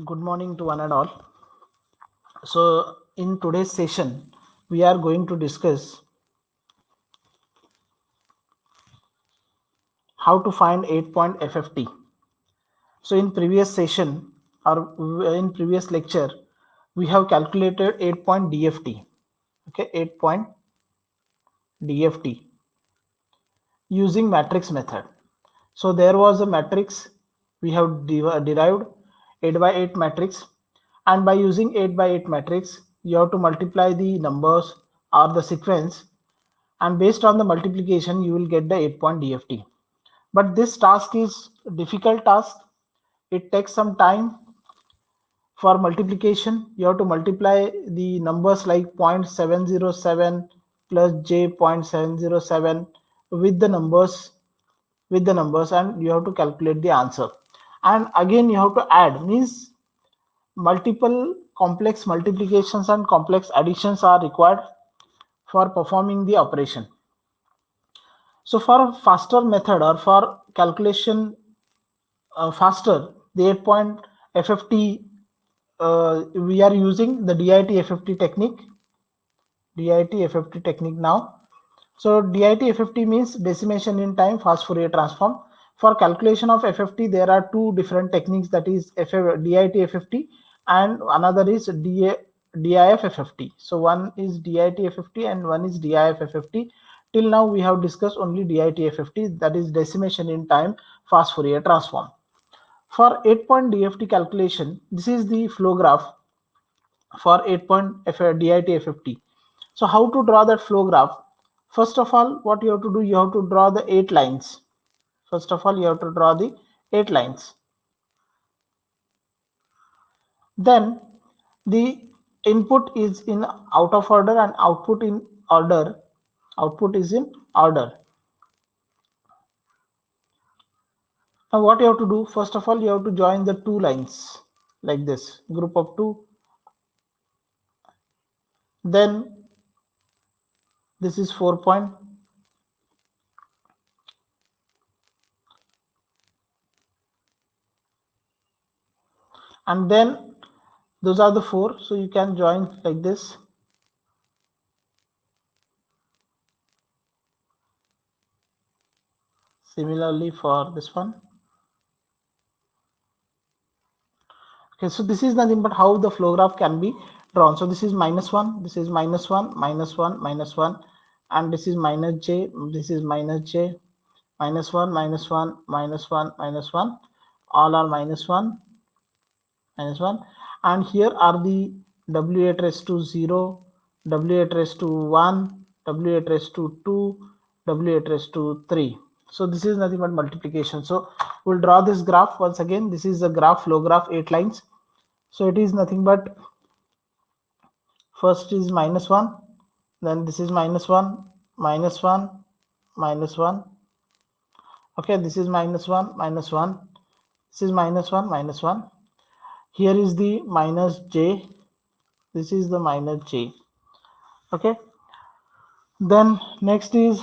Good morning to one and all. So in today's session, we are going to discuss how to find 8-point FFT. So in previous session or in previous lecture, we have calculated 8-point DFT. Okay, 8-point DFT using matrix method. So there was a matrix we have derived 8 by 8 matrix, and by using 8 by 8 matrix you have to multiply the numbers or the sequence, and based on the multiplication you will get the 8-point DFT. But this task is a difficult task. It takes some time. For multiplication you have to multiply the numbers like 0.707 plus j 0.707 with the numbers and you have to calculate the answer, and again you have to add, means multiple complex multiplications and complex additions are required for performing the operation. So for a faster method or for calculation faster, the 8-point FFT, we are using the DIT FFT technique. DIT FFT technique now. So DIT FFT means decimation in time fast Fourier transform. For calculation of FFT, there are two different techniques, that is DIT FFT and another is DIF FFT. So one is DIT FFT and one is DIF FFT. Till now we have discussed only DIT FFT, that is decimation in time fast Fourier transform. For 8-point DFT calculation, this is the flow graph for 8-point DIT FFT. So how to draw that flow graph? First of all, what you have to do, you have to draw the 8 lines. First of all, you have to draw the 8 lines. Then the input is in out of order and output in order. Output is in order. Now what you have to do, first of all, you have to join the two lines like this, group of two. Then this is 4 point. And then those are the 4, so you can join like this. Similarly for this one. Okay, so this is nothing but how the flow graph can be drawn. So this is -1, this is -1, -1, -1, and this is -j, this is -j, -1, -1, -1, -1, all are -1, -1, and here are the W8 raised to 0, W8 raised to 1, W8 raised to 2, W8 raised to 3. So this is nothing but multiplication. So we'll draw this graph once again. This is the graph, flow graph, 8 lines. So it is nothing but, first is -1, then this is -1, -1, -1. Okay, this is -1, -1, this is -1, -1. Here is the -j, this is the -j. Okay, then next is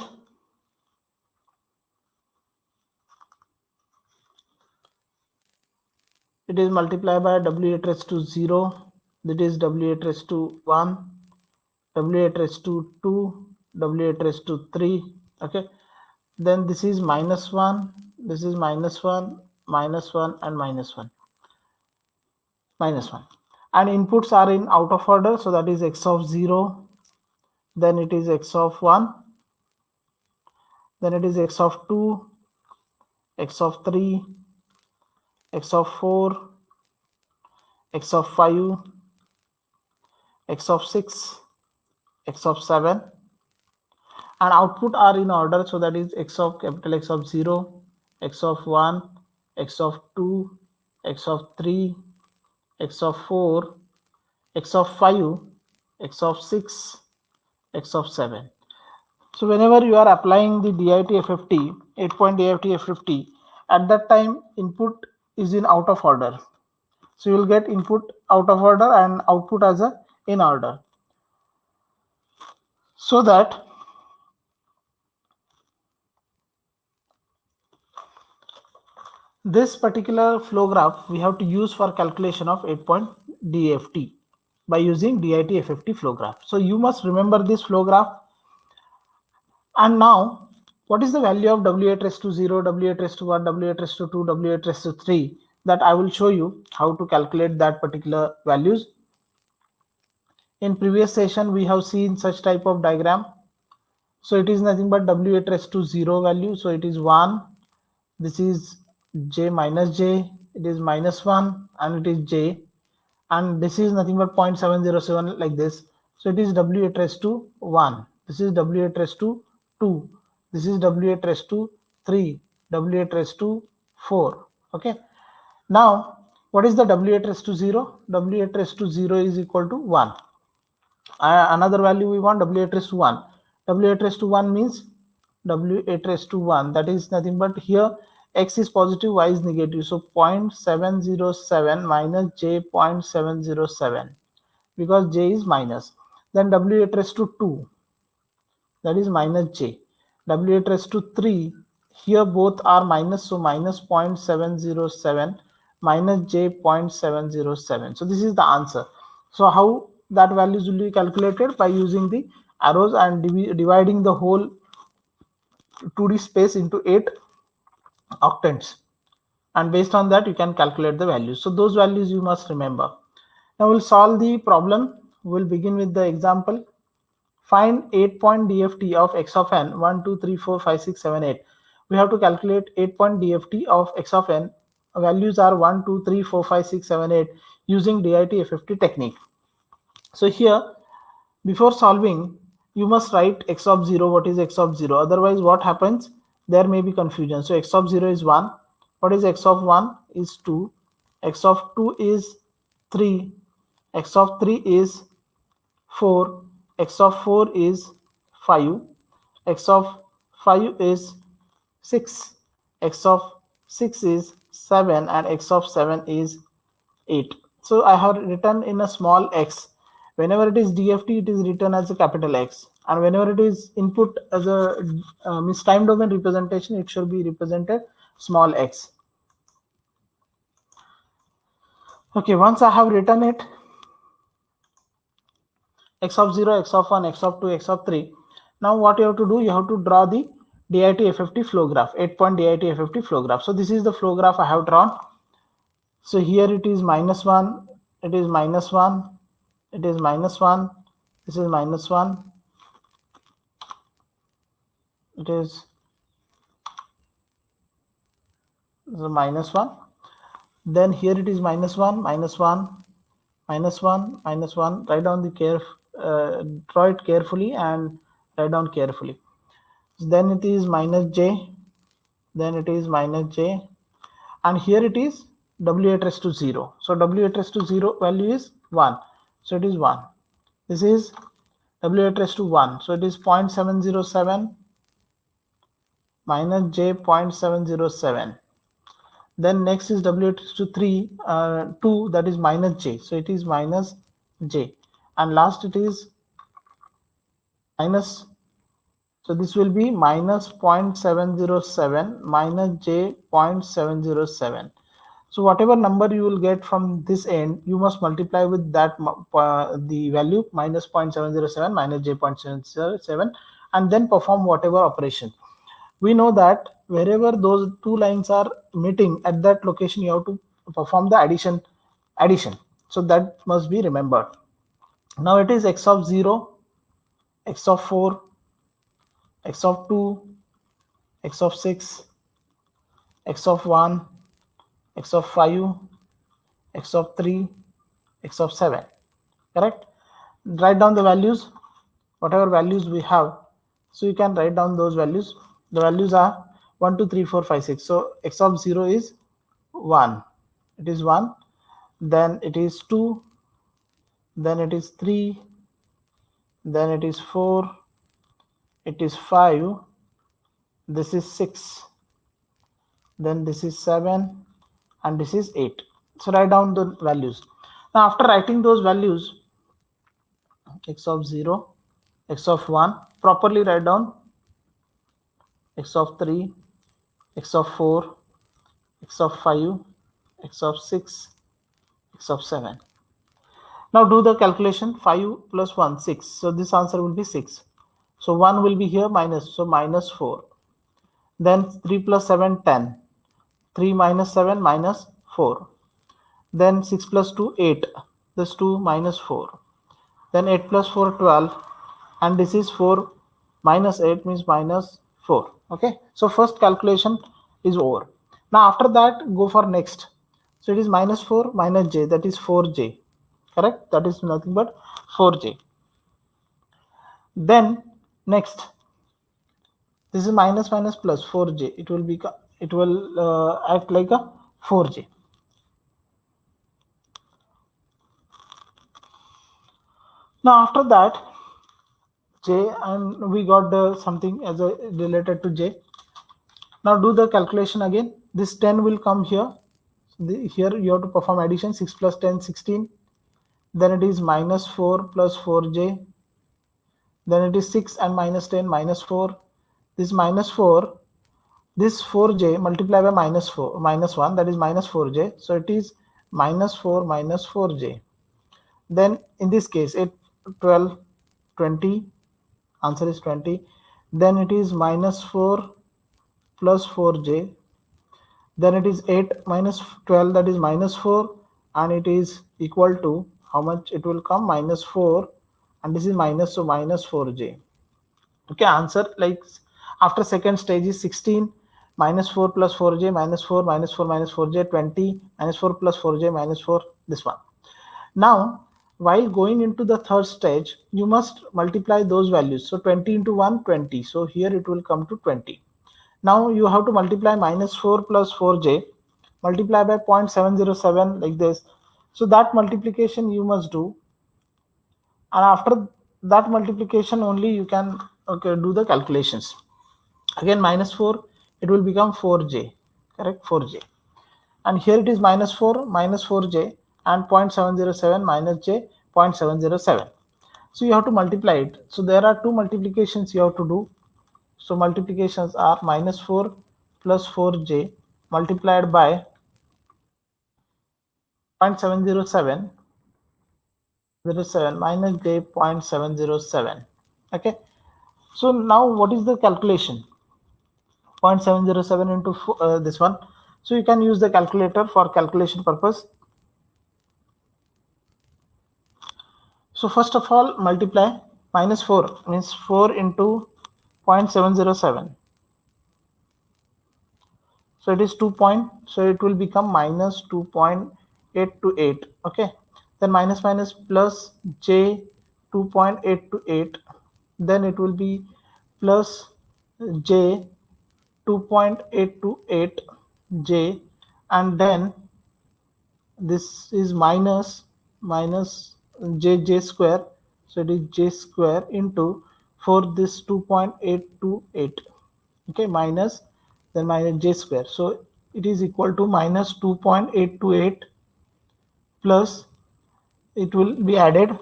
it is multiplied by W8 raised to 0, that is W8 raised to 1, W8 raised to 2, W8 raised to 3. Okay, then this is -1, this is -1, -1, and -1, -1, and inputs are in out of order, so that is x of 0, then it is x of 1, then it is x of 2, x of 3, x of 4, x of 5, x of 6, x of 7, and output are in order, so that is x of capital X of 0, x of 1, x of 2, x of 3, x of 4, x of 5, x of 6, x of 7. So whenever you are applying the DIT FFT, 8-point DIT FFT, at that time input is in out of order. So you will get input out of order and output as a in order. So that this particular flow graph we have to use for calculation of 8-point DFT by using DIT FFT flow graph. So you must remember this flow graph. And now, what is the value of W8 raised to 0, W8 raised to 1, W8 raised to 2, W8 raised to 3? That I will show you how to calculate that particular values. In previous session, we have seen such type of diagram. So it is nothing but W8 raised to 0 value. So it is 1. This is J minus J. It is minus 1 and it is J. And this is nothing but 0.707 like this. So it is W8 raised to 1. This is W8 raised to 2. This is W8 raised to 3. W8 raised to 4. Okay. Now, what is the W8 raised to 0? W8 raised to 0 is equal to 1. Another value we want, W8 raised to 1. W8 raised to 1 means W8 raised to 1. That is nothing but here X is positive, Y is negative. So 0.707 minus J 0.707 because J is minus. Then W8 raised to 2, that is minus J. W8 raised to 3, here both are minus, so minus 0.707 minus J 0.707. So this is the answer. So how that values will be calculated? By using the arrows and dividing the whole 2D space into 8 octants, and based on that you can calculate the values. So those values you must remember. Now we'll solve the problem. We'll begin with the example. Find 8-point DFT of x of n 1 2 3 4 5 6 7 8. We have to calculate 8-point DFT of x of n. Values are 1 2 3 4 5 6 7 8 using DIT FFT technique. So here, before solving, you must write x of 0. What is x of 0? Otherwise what happens? There may be confusion. So x of 0 is 1. What is x of 1? Is 2. X of 2 is 3. X of 3 is 4. X of 4 is 5. X of 5 is 6. X of 6 is 7 and x of 7 is 8. So I have written in a small x. Whenever it is DFT, it is written as a capital X, and whenever it is input as a time domain representation, it should be represented small x. Okay, once I have written it, x of 0, x of 1, x of 2, x of 3. Now what you have to do, you have to draw the DIT FFT flow graph, 8-point DIT FFT flow graph. So this is the flow graph I have drawn. So here it is minus 1, it is minus 1, it is minus 1, this is minus 1, it is the minus 1, then here it is minus 1, minus 1, minus 1, minus 1. Write down the draw it carefully and write down carefully. Then it is minus J, then it is minus J, and here it is W8 raised to 0. So W8 raised to 0 value is 1. So it is 1. This is W8 raised to 1. So it is 0.707 minus J 0.707. Then next is W8 raised to 2, that is minus J. So it is minus J. And last it is minus. So this will be minus 0.707 minus J 0.707. So whatever number you will get from this end, you must multiply with that the value minus 0.707 minus J 0.707 and then perform whatever operation. We know that wherever those two lines are meeting, at that location you have to perform the addition. So that must be remembered. Now it is x of 0, x of 4, x of 2, x of 6, x of 1, x of 5, x of 3, x of 7. Correct? Write down the values, whatever values we have. So you can write down those values. The values are 1 2 3 4 5 6. So x of 0 is 1. It is 1. Then it is 2. Then it is 3. Then it is 4. It is 5. This is 6. Then this is 7. And this is 8. So write down the values. Now after writing those values, x of 0, x of 1, properly write down x of 3, x of 4, x of 5, x of 6, x of 7. Now do the calculation. 5 plus 1, 6. So this answer will be 6. So 1 will be here minus, so minus 4. Then 3 plus 7, 10. 3 minus 7 minus 4. Then 6 plus 2, 8. This 2 minus 4. Then 8 plus 4, 12. And this is 4 minus 8 means minus 4. Okay. So first calculation is over. Now after that, go for next. So it is minus 4 minus j, that is 4j. Correct? That is nothing but 4j. Then next, this is minus minus plus 4j. It will act like a 4j. Now after that, j, and we got something as a related to j. Now do the calculation again. This 10 will come here. Here you have to perform addition. 6 plus 10, 16. Then it is minus 4 plus 4j. Then it is 6 and minus 10 minus 4. This minus 4. This 4j multiplied by minus 4 minus 1, that is minus 4j. So it is minus 4 minus 4j. Then in this case 8, 12, 20. Answer is 20. Then it is minus 4 plus 4j. Then it is 8 minus 12, that is minus 4, and it is equal to how much it will come, minus 4, and this is minus, so minus 4j. Okay, answer like after second stage is 16 minus 4 plus 4j minus 4 minus 4 minus 4j, 20 minus 4 plus 4j minus 4, this one. Now while going into the third stage, you must multiply those values. So 20 into 1, 20. So here it will come to 20. Now you have to multiply minus 4 plus 4j, multiply by 0.707 like this. So that multiplication you must do, and after that multiplication only you can do the calculations. Again minus 4, it will become 4j, correct, 4j. And here it is minus 4 minus 4j and 0.707 minus j, 0.707. So you have to multiply it. So there are two multiplications you have to do. So multiplications are minus 4 plus 4j multiplied by 0.707 minus j, 0.707. Okay. So now what is the calculation? 0.707 into this one. So you can use the calculator for calculation purpose. So first of all, multiply minus 4 means 4 into 0.707. So it is 2 point, so it will become minus 2.828. Okay, then minus minus plus j, 2.828. Then it will be plus j, 2.828 j, and then this is minus j square. So it is j square into, for this 2.828, okay, minus, then minus j square. So it is equal to minus 2.828 plus, it will be added,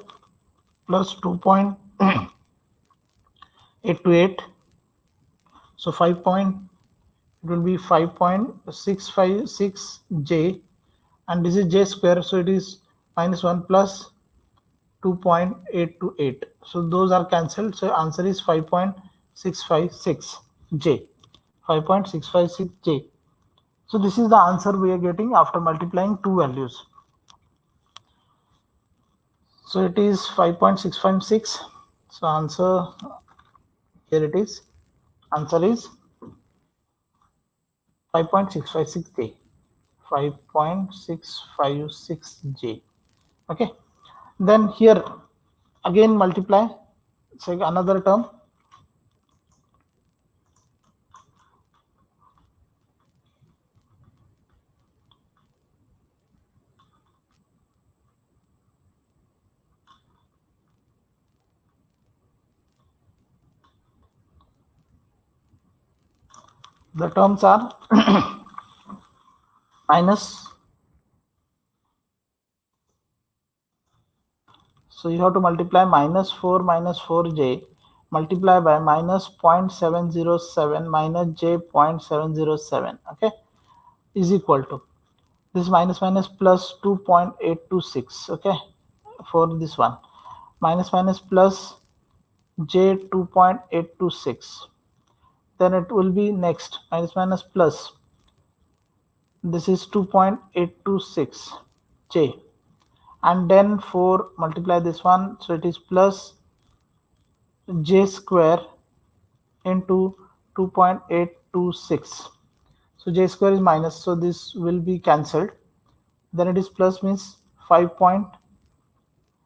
plus 2.828. So 5 it will be 5.656 j, and this is j square, so it is minus 1 plus 2.828. So those are cancelled. So answer is 5.656 j, 5.656 j. So this is the answer we are getting after multiplying two values. So it is 5.656. So answer, here it is, answer is 5.656 j, 5.656 j. Okay, then here again multiply, say another term. The terms are minus, so you have to multiply minus 4 minus 4j multiply by minus 0.707 minus j, 0.707. Okay, is equal to this minus minus plus 2.826. Okay, for this one minus minus plus j 2.826, then it will be next minus minus plus this is 2.826 j, and then 4 multiply this one, so it is plus j square into 2.826. So j square is minus, so this will be cancelled. Then it is plus means 5 point,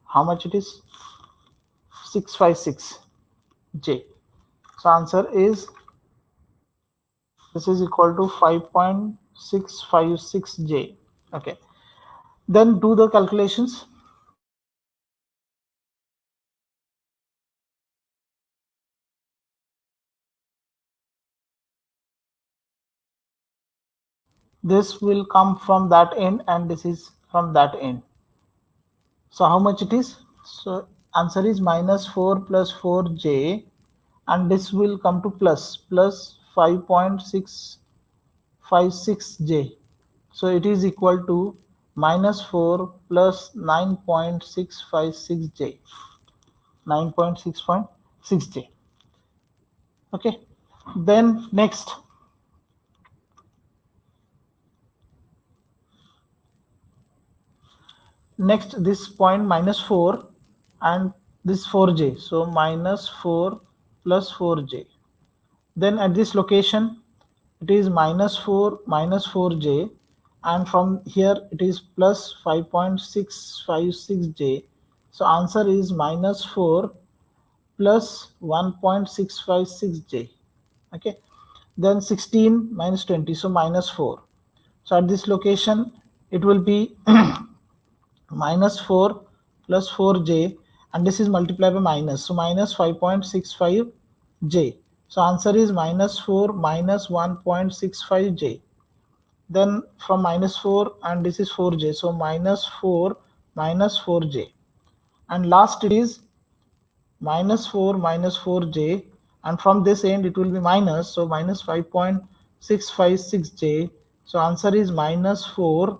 how much it is, 656 j. So answer is this is equal to 5.656 j. Okay, then do the calculations. This will come from that end and this is from that end. So how much it is? So answer is minus 4 plus 4j, and this will come to plus 5.656j. So it is equal to minus 4 plus 9.656j, 9.6.6j. Okay, then next this point minus 4 and this 4j, so minus 4 plus 4j. Then at this location it is minus 4 minus 4j, and from here it is plus 5.656j. So answer is minus 4 plus 1.656j. Okay, then 16 minus 20, so minus 4. So at this location it will be minus 4 plus 4j, and this is multiplied by minus, so minus 5.65j. So answer is minus 4 minus 1.65j. Then from minus 4 and this is 4j, so minus 4 minus 4j, and last it is minus 4 minus 4j, and from this end it will be minus, so minus 5.656j. So answer is minus 4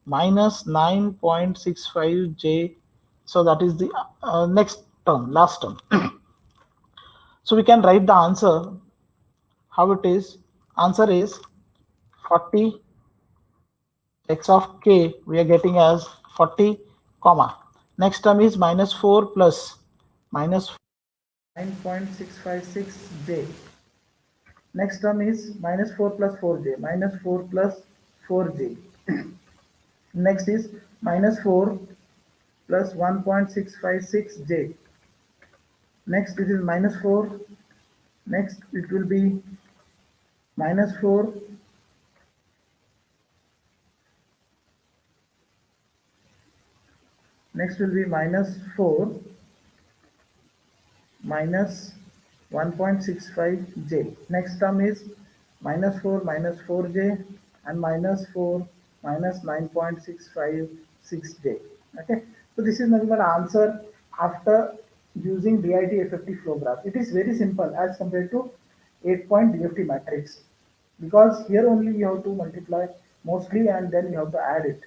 minus 9.65j. So that is the next term, last term. So we can write the answer how it is. Answer is 40 x of k, we are getting as 40 comma. Next term is minus 4 plus minus 9.656j. Next term is minus 4 plus 4j, minus 4 plus 4j. Next is minus 4 plus 1.656j. Next it is minus 4. Next it will be minus 4 next will be minus 4 minus 1.65j. Next term is minus 4 minus 4j and minus 4 minus 9.656j. Okay, so this is nothing but answer after using DIT FFT flow graph. It is very simple as compared to 8-point DFT matrix, because here only you have to multiply mostly and then you have to add it.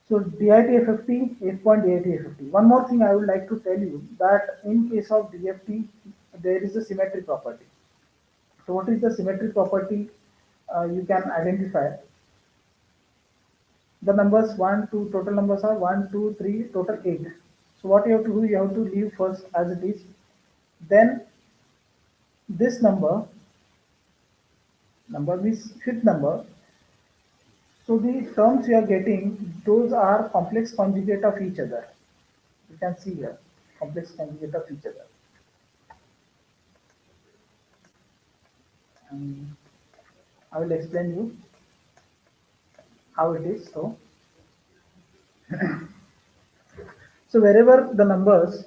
So DIT FFT, 8-point DIT FFT. One more thing I would like to tell you, that in case of DFT, there is a symmetry property. So what is the symmetry property? You can identify the numbers 1, 2, total numbers are 1, 2, 3, total 8. So what you have to do, you have to leave first as it is. Then this number means fifth number. So the terms you are getting, those are complex conjugate of each other. You can see here, complex conjugate of each other. I will explain you how it is. So wherever the numbers,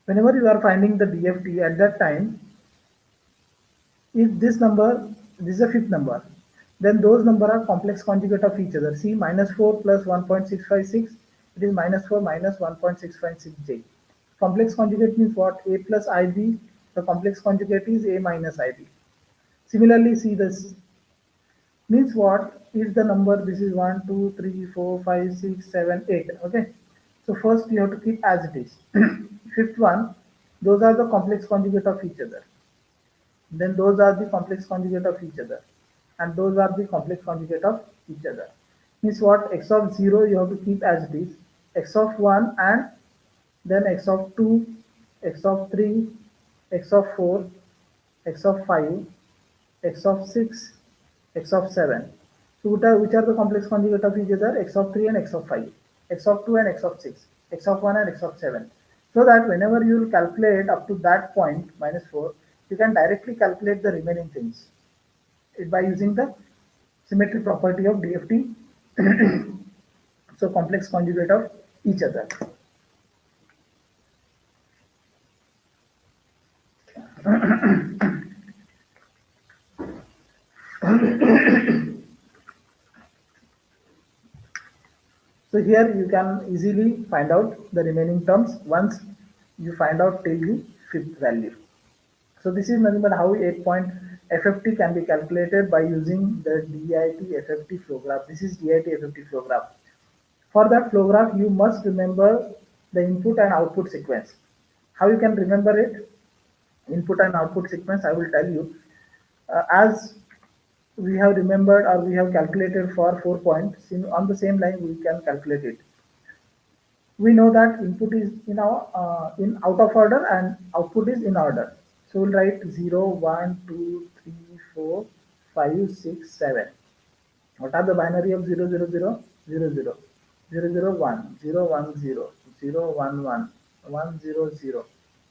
whenever you are finding the DFT at that time, if this is a fifth number, then those numbers are complex conjugate of each other. See, minus 4 plus 1.656, it is minus 4 minus 1.656j. Complex conjugate means what? A plus IB, the complex conjugate is A minus IB. Similarly, see this means what is the number? This is 1, 2, 3, 4, 5, 6, 7, 8. Okay. So first you have to keep as it is. Fifth one, those are the complex conjugate of each other. Then those are the complex conjugate of each other. And those are the complex conjugate of each other. Means what? X of 0 you have to keep as it is. X of 1 and then x of 2, x of 3, x of 4, x of 5, x of 6, x of 7. So which are the complex conjugate of each other? X of 3 and x of 5, x of 2 and x of 6, x of 1 and x of 7. So that whenever you will calculate up to that point, minus 4, you can directly calculate the remaining things by using the symmetry property of DFT. So complex conjugate of each other. So here you can easily find out the remaining terms once you find out till the fifth value. So this is nothing but how 8-point FFT can be calculated by using the DIT FFT flow graph. This is DIT FFT flow graph. For that flow graph, you must remember the input and output sequence. How you can remember it? Input and output sequence, I will tell you. As we have remembered or we have calculated for 4 points, on the same line we can calculate it. We know that input is in out of order and output is in order. So we'll write 0, 1, 2, 3, 4, 5, 6, 7. What are the binary of 0, 0, 0? 0, 0, 0, 0, 1, 0, 1, 0, 0, 1, 1, 1, 0, 0,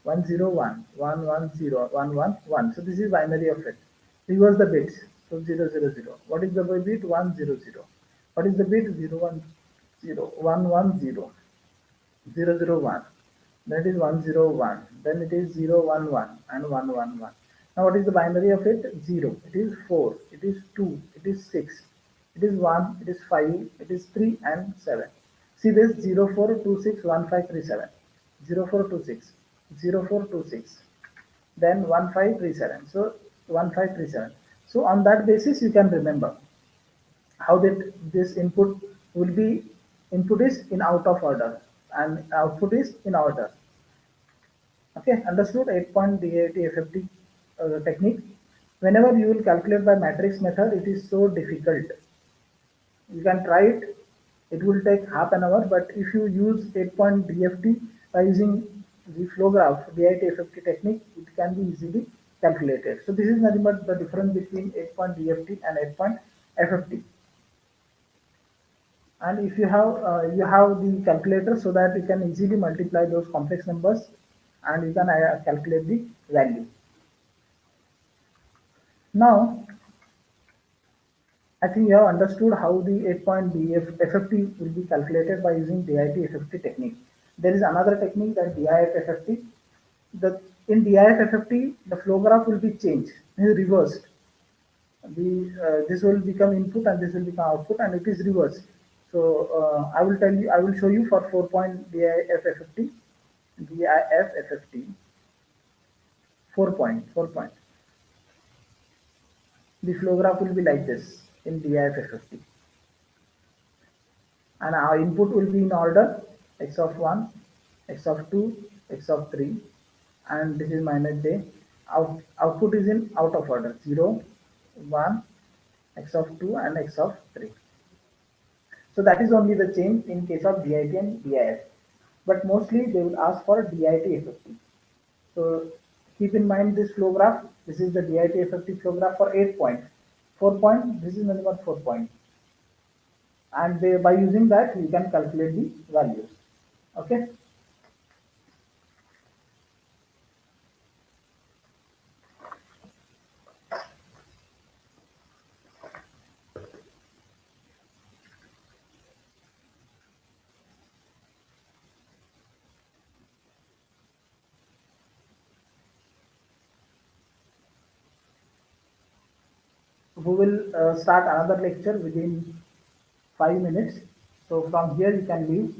1, 0, 1, 1, 1, 0, 1, 1, 1. So this is binary of it. Reverse the bits. So 0, 0, 0. What is the bit? 1, 0, 0. What is the bit? 0, 1, 0, 1, 1, 0. 0, 0, 1. Then it is 1, 0, 1. Then it is 0, 1, 1 and 1, 1, 1. Now what is the binary of it? 0. It is 4. It is 2. It is 6. It is 1. It is 5. It is 3 and 7. See this 0, 4, 2, 6, 1, 5, 3, 7. 0, 4, 2, 6. 0, 4, 2, 6. Then 1, 5, 3, 7. So 1, 5, 3, 7. So on that basis you can remember how that this input will be. Input is in out of order and output is in order. Okay, understood? 8-point DIT FFT technique. Whenever you will calculate by matrix method, it is so difficult. You can try it. It will take half an hour, but if you use 8-point DFT by using the flow graph DIT FFT technique, it can be easily calculated. So this is nothing but the difference between 8-point DFT and 8-point FFT. And if you have the calculator, so that you can easily multiply those complex numbers and you can calculate the value. Now I think you have understood how the 8-point FFT will be calculated by using DIT FFT technique. There is another technique, that DIF FFT. In DIF FFT, the flow graph will be changed, reversed. This will become input and this will become output, and it is reversed. So I will show you for 4-point DIF FFT. 4 point. The flow graph will be like this in DIF FFT. And our input will be in order: x of 1, x of 2, x of 3, and this is minus j. Output is in out of order: 0, 1, x of 2 and x of 3. So that is only the change in case of DIT and DIF. But mostly they will ask for DIT FFT. So keep in mind this flow graph. This is the DIT FFT flow graph for 8 point. 4 point, this is nothing but 4 point. And by using that, you can calculate the values. Okay. We will start another lecture within 5 minutes. So from here you can leave.